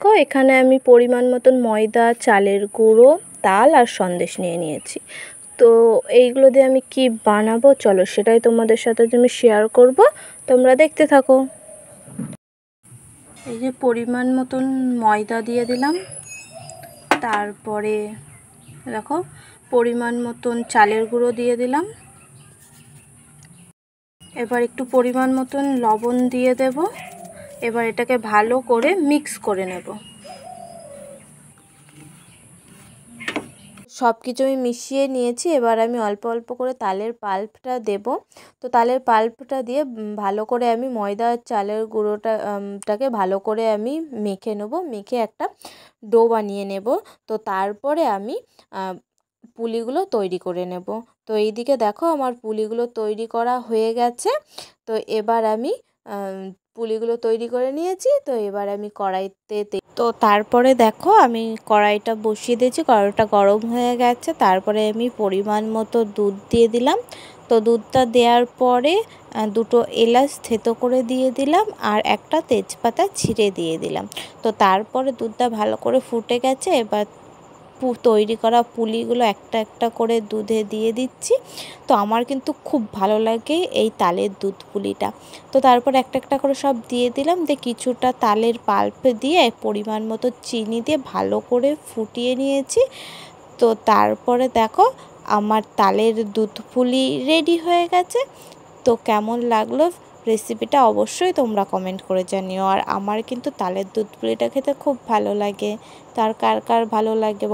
তো এখানে আমি পরিমাণ মতন ময়দা, চালের গুঁড়ো, তাল আর সন্দেশ নিয়ে নিয়েছি। তো এইগুলো দিয়ে আমি কি বানাবো চলো সেটাই তোমাদের সাথে আমি শেয়ার করব, তোমরা দেখতে থাকো। এই যে পরিমাণ মতন ময়দা দিয়ে দিলাম, তারপরে দেখো পরিমাণ মতন চালের গুঁড়ো দিয়ে দিলাম, এবার একটু পরিমাণ মতন লবণ দিয়ে দেব। এবার এটাকে ভালো করে মিক্স করে নেব। সব কিছু আমি মিশিয়ে নিয়েছি। এবার আমি অল্প অল্প করে তালের পাল্পটা দেব। তো তালের পাল্পটা দিয়ে ভালো করে আমি ময়দা আর চালের গুঁড়োটাকে ভালো করে আমি মেখে নেব, মেখে একটা ডো বানিয়ে নেব। তো তারপরে আমি পুলিগুলো তৈরি করে নেব। তো এইদিকে দেখো আমার পুলিগুলো তৈরি করা হয়ে গেছে। তো এবার আমি পুলিগুলো তৈরি করে নিয়েছি। তো এবার আমি কড়াইতে তো তারপরে দেখো আমি কড়াইটা বসিয়ে দিয়েছি, কড়াইটা গরম হয়ে গেছে। তারপরে আমি পরিমাণ মতো দুধ দিয়ে দিলাম। তো দুধটা দেওয়ার পরে দুটো এলাচ থেতো করে দিয়ে দিলাম আর একটা তেজপাতা ছিঁড়ে দিয়ে দিলাম। তো তারপরে দুধটা ভালো করে ফুটে গেছে। এবার তৈরি করা পুলিগুলো একটা একটা করে দুধে দিয়ে দিচ্ছি। তো আমার কিন্তু খুব ভালো লাগে এই তালের দুধ পুলিটা। তো তারপর একটা একটা করে সব দিয়ে দিলাম, দিয়ে কিছুটা তালের পাল্প দিয়ে পরিমাণ মতো চিনি দিয়ে ভালো করে ফুটিয়ে নিয়েছি। তো তারপরে দেখো আমার তালের দুধ পুলি রেডি হয়ে গেছে। তো কেমন লাগলো রেসিপিটা অবশ্যই তোমরা কমেন্ট করে জানিও। আর আমার কিন্তু তালের দুধ পুলিটা খেতে খুব ভালো লাগে। কার কার ভালো লাগে